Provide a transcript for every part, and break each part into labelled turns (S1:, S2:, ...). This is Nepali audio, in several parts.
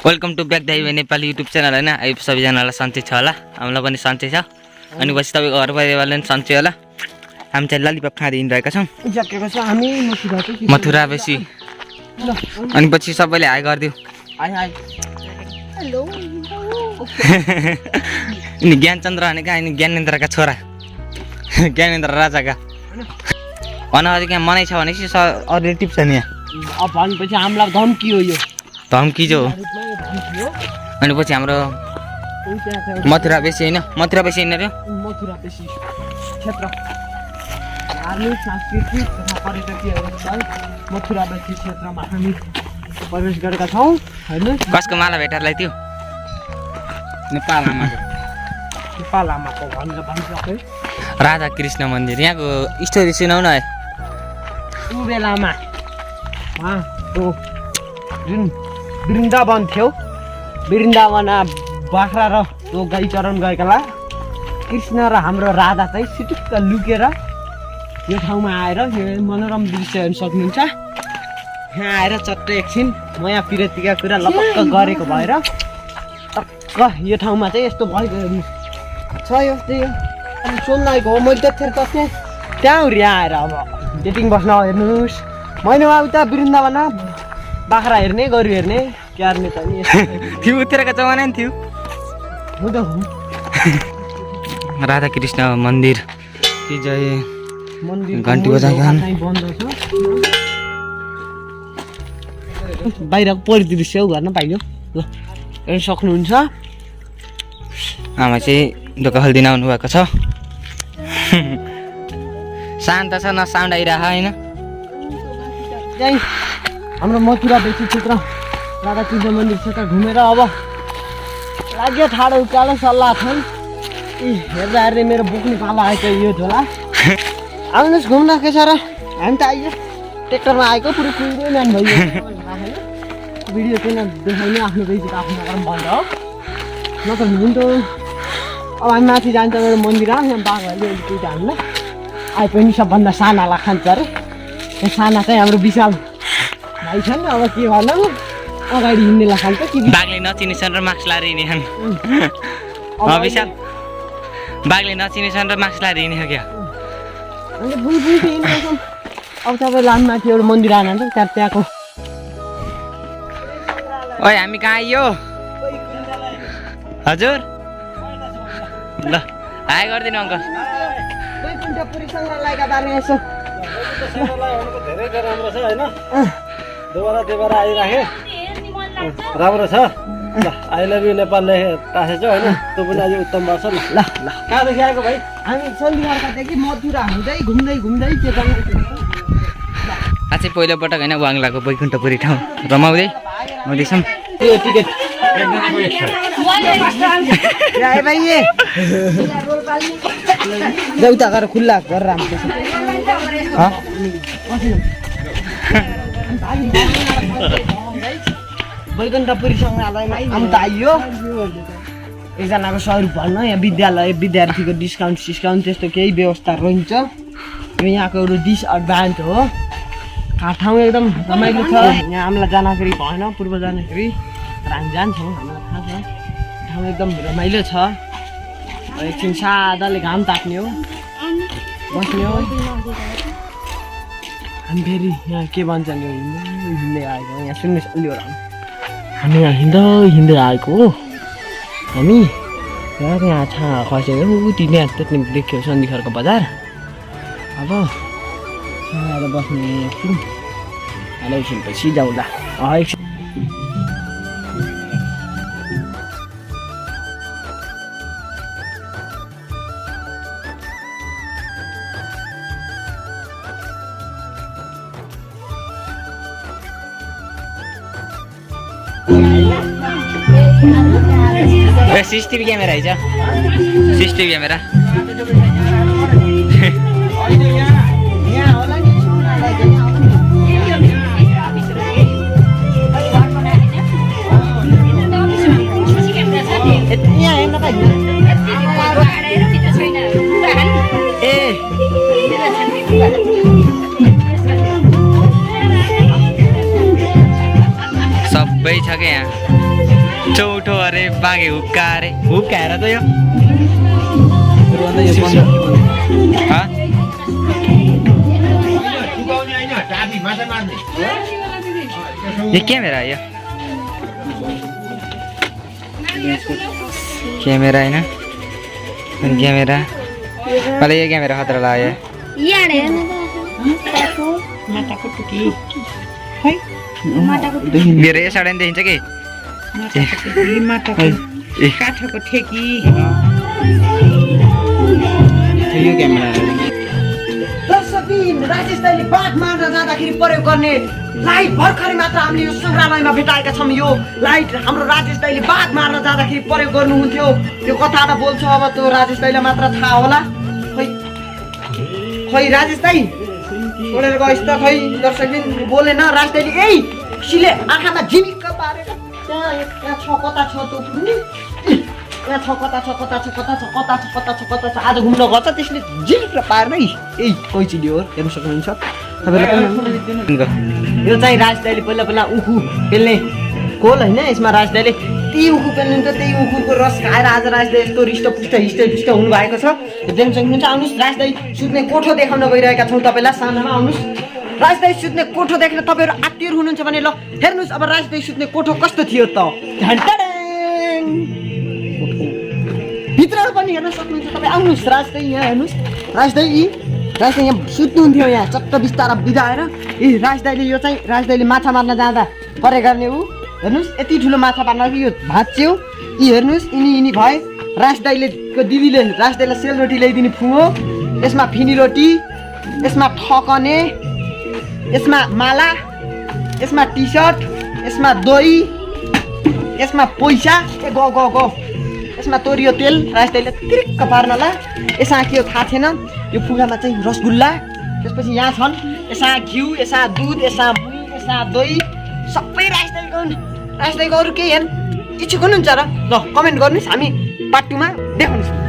S1: वेलकम टू ब्याक दाइबे नेपाली युट्युब च्यानल हैन। आई सबैजनालाई सन्चै छ होला, हामीलाई पनि सन्चै छ। अनि पछि तपाईको घर परिवारले पनि सन्चै होला। हामी चाहिँ ललिपप खाँदै हिँडिरहेका छौं।
S2: हामी
S1: मथुरा बेसी। अनि पछि सबैले हाई गरिदिउ।
S2: Hi hi hello.
S1: अनि ज्ञानचन्द्र भनेका अनि ज्ञानेन्द्रका छोरा ज्ञानेन्द्र राजाका अनाहरि के मनै छ भनेपछि अरूले टिप्छ नि यहाँ।
S2: अब भनेपछि हामीलाई धम्की हो यो।
S1: धम्की जो अनि पछि हाम्रो मथुरा बेसी हैन, मथुरा बेसी हैन रे,
S2: मथुरा बेसी क्षेत्र धार्मिक सांस्कृतिक तथा पर्यटकीय मथुरा बेसी क्षेत्रमा हामी प्रवेश गरेका छौं हैन।
S1: कसको माला भेटारलाई त्यो नेपाल आमाको
S2: भनेर भनिसके।
S1: राधा कृष्ण मन्दिर यहाँको स्टोरी सुनाउन है।
S2: त्यो बेलामा त्यो जुन वृन्दावन थियो, वृन्दावन बाख्रा र त्यो गाई चराउन गएकाला कृष्ण र हाम्रो राधा चाहिँ सिटुक्क लुकेर यो ठाउँमा आएर यो मनोरम दृश्य हेर्न सक्नुहुन्छ। यहाँ आएर चट्ट एकछिन माया पिरतीका कुरा लपक्क गरेको भएर टक्क यो ठाउँमा चाहिँ यस्तो भएको छ। यो चाहिँ अनि सोध्नको हो मैले त्यतिखेर त त्यहाँ यहाँ आएर अब डेटिङ बस्न हेर्नुहोस्। मैले उता वृन्दावनमा बाख्रा हेर्ने, गोरु हेर्ने, क्यार्ने त नि
S1: थियो उतिरका जमाना नि थियो।
S2: हो त हो।
S1: राधा कृष्ण मन्दिर कि जय
S2: मन्दिर
S1: घन्टी बजाएका
S2: बन्द छ। बाहिरको परिदृश्य गर्न पाइयो ल हेर्न सक्नुहुन्छ।
S1: आमा चाहिँ ढोका खोलिदिन आउनु भएको छ। शान्त छ, न साउन्ड आइरहेको हैन।
S2: त्यही हाम्रो मथुरा बेसी क्षेत्र राधा कृष्ण मन्दिर क्षेत्र घुमेर अब लाग्यो ठाडो उकालो सल्लाह छन्। हेर्दा हेर्दै मेरो बोक्ने पालो आएको यो झोला। आउनुहोस् घुम्न के छ र, हामी त आइयो ट्र्याक्टरमा आएको पुरै कुहिरो म्यान भइयो। भिडियो किन देखाउने आफ्नो बेसीको आफ्नो नगरम बन्द हो नत्र हुन्थ्यो। अब हामी माथि जान्छ मेरो मन्दिर यहाँ बाघहरूले केही हामीलाई आए पनि सबभन्दा सानालाई खान्छ अरे। त्यो साना चाहिँ हाम्रो विशाल भाइ छ नि। अब के भन्नु अगाडि हिँड्नेलाई खान्छ कि
S1: बाघले नचिनेछन् र मास्क लाएर हिँडेछन्। विशाल बाघले नचिनेछन् र मास्क लाएर हिँडेको क्या।
S2: अन्त बुलबुल चाहिँ हिँड्दैछौँ। अब तपाईँ लानु माथि एउटा मन्दिर आएर त्यहाँको
S1: ओइ हामी कहाँ आइयो हजुर? ल हाई गरिदिनु अङ्कल।
S2: वैकुण्ठपुरी सङ्ग्रहालयका बारेमा यसो
S3: धेरै राम्रो छ हैन। देवरा आइराखे राम्रो छ। ल आई लभ यु नेपाल टाँसेछ हैन। त्यो पनि अझै उत्तम भएको छ नि।
S2: ल ल कहाँदेखि आएको भाइ? हामी सन्धिवारकादेखि मथुरा हुँदै घुम्दै घुम्दै त्यो
S1: अझै पहिलोपटक होइन वाङ्लाको वैकुण्ठपुरी ठाउँ रमाउँदै आउँदैछौँ।
S2: त्यो टिकट देउता गरेर खुल्ला गरेर राम्रो वैकुण्ठपुरी सङ्ग्रहालयमा आउनु त आइयो। एकजनाको 100 रुपियाँ भन्न। यहाँ विद्यार्थीको डिस्काउन्ट त्यस्तो केही व्यवस्था रहन्छ। यो यहाँको एउटा डिसएडभान्टेज हो। ठाउँ एकदम रमाइलो छ। यहाँ हामीलाई जाँदाखेरि भएन, पूर्व जाँदाखेरि तर हामी जान्छौँ, हामीलाई थाहा छ। ठाउँ एकदम रमाइलो छ। एकछिन सादाले घाम ताप्ने हो, बस्ने हो। हामी फेरि यहाँ के भन्छ नि हिँड्दै आएको यहाँ सुन्नुहोस् अलिवटा हामी यहाँ हिँड्दै आएको हो। हामी यहाँ छाँगा खसेको उति यहाँ त्यति देख्यो सन्धिखरको बजार। अब आएर बस्ने एकछिन एकछिन पछि जाउँला एकछिन।
S1: सिसिटिभी क्यामेरा है सिसिटिभी क्यामेरा सबै छ क्या यहाँ। चौठो अरे बाघे हुक्का अरे हुक्का हेर त यो हाँ? ये क्यामेरा यो क्यामेरा होइन क्यामेरा मलाई यो क्यामेरा खतरा लाग्यो मेरो यो साइड देखिन्छ कि
S2: काठको ठेकी यो क्यामेरा राजेश दाइले बाघ मार्न जाँदाखेरि प्रयोग गर्ने लाइट भर्खरै मात्र हामीले यो सङ्ग्रहालयमा भेटाएका छौँ। यो लाइट हाम्रो राजेश दाइले बाघ मार्न जाँदाखेरि प्रयोग गर्नुहुन्थ्यो। त्यो कथामा बोल्छ अब त्यो राजेश दाइलाई मात्र थाहा होला। खै राजेश दाइ बोलेर गएछ त खै दर्शकले बोलेन। राजेश दाइले यही खुसीले आँखामा झिमिक्क पारेर त्यहाँ छ कता छ त्यो पुग्ने यहाँ छ कता छ कता छ कता छ कता छ कता छ कता छ आज घुम्न गएको त्यसले झिमिक्क पार्न यही कैँची हो हेर्न सक्नुहुन्छ तपाईँलाई। यो चाहिँ राजेश दाइले पहिला पहिला उखु पेल्ने कोल होइन। यसमा राजेश दाइले त्यही उखु पेल्नुहुन्छ त्यही उखुको रस खाएर आज राजेश दाइ यस्तो हृष्टपुष्ट हिष्टपुष्ट हुनुभएको छ। देख्न सक्नुहुन्छ। आउनुहोस् राजेश दाइ सुत्ने कोठो देखाउन गइरहेका छौँ तपाईँलाई। सानामा आउनुहोस्। राजेश दाइ सुत्ने कोठो देखेर तपाईँहरू आत्तिएर हुनुहुन्छ भने ल हेर्नुहोस् अब राजेश दाइ सुत्ने कोठो कस्तो थियो त। भित्र पनि हेर्न सक्नुहुन्छ तपाईँ। आउनुहोस् राजेश दाइ यहाँ हेर्नुहोस्। राजेश दाइ यहाँ सुत्नुहुन्थ्यो यहाँ चट्ट बिस्तारा बिदाएर। राजेश दाइले यो चाहिँ राजेश दाइले माछा मार्न जाँदा परे गर्ने ऊ हेर्नुहोस् यति ठुलो माछा मार्न यो भाँच्यो। यी हेर्नुहोस् यिनी भए राजेश दाइले दिदीले राजेश दाइलाई सेलरोटी ल्याइदिने फुङो। यसमा फिनी रोटी, यसमा ठकने, यसमा माला, यसमा टी सर्ट, यसमा दही, यसमा पैसा गो यसमा तोरियो तेल राजेश दाइले तिरिक्क पार्नला। यसमा के हो थाहा छैन। यो फुगामा चाहिँ रसगुल्ला, त्यसपछि यहाँ छन् यसमा घिउ, यसमा दुध, यसमा मुही, यसमा दही सबै राजेश दाइको अरू केही हेर्नु इच्छुक हुनुहुन्छ र ल कमेन्ट गर्नुहोस्। हामी पार्ट 2 मा देखाउनेछौँ।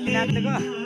S3: नाच्नुको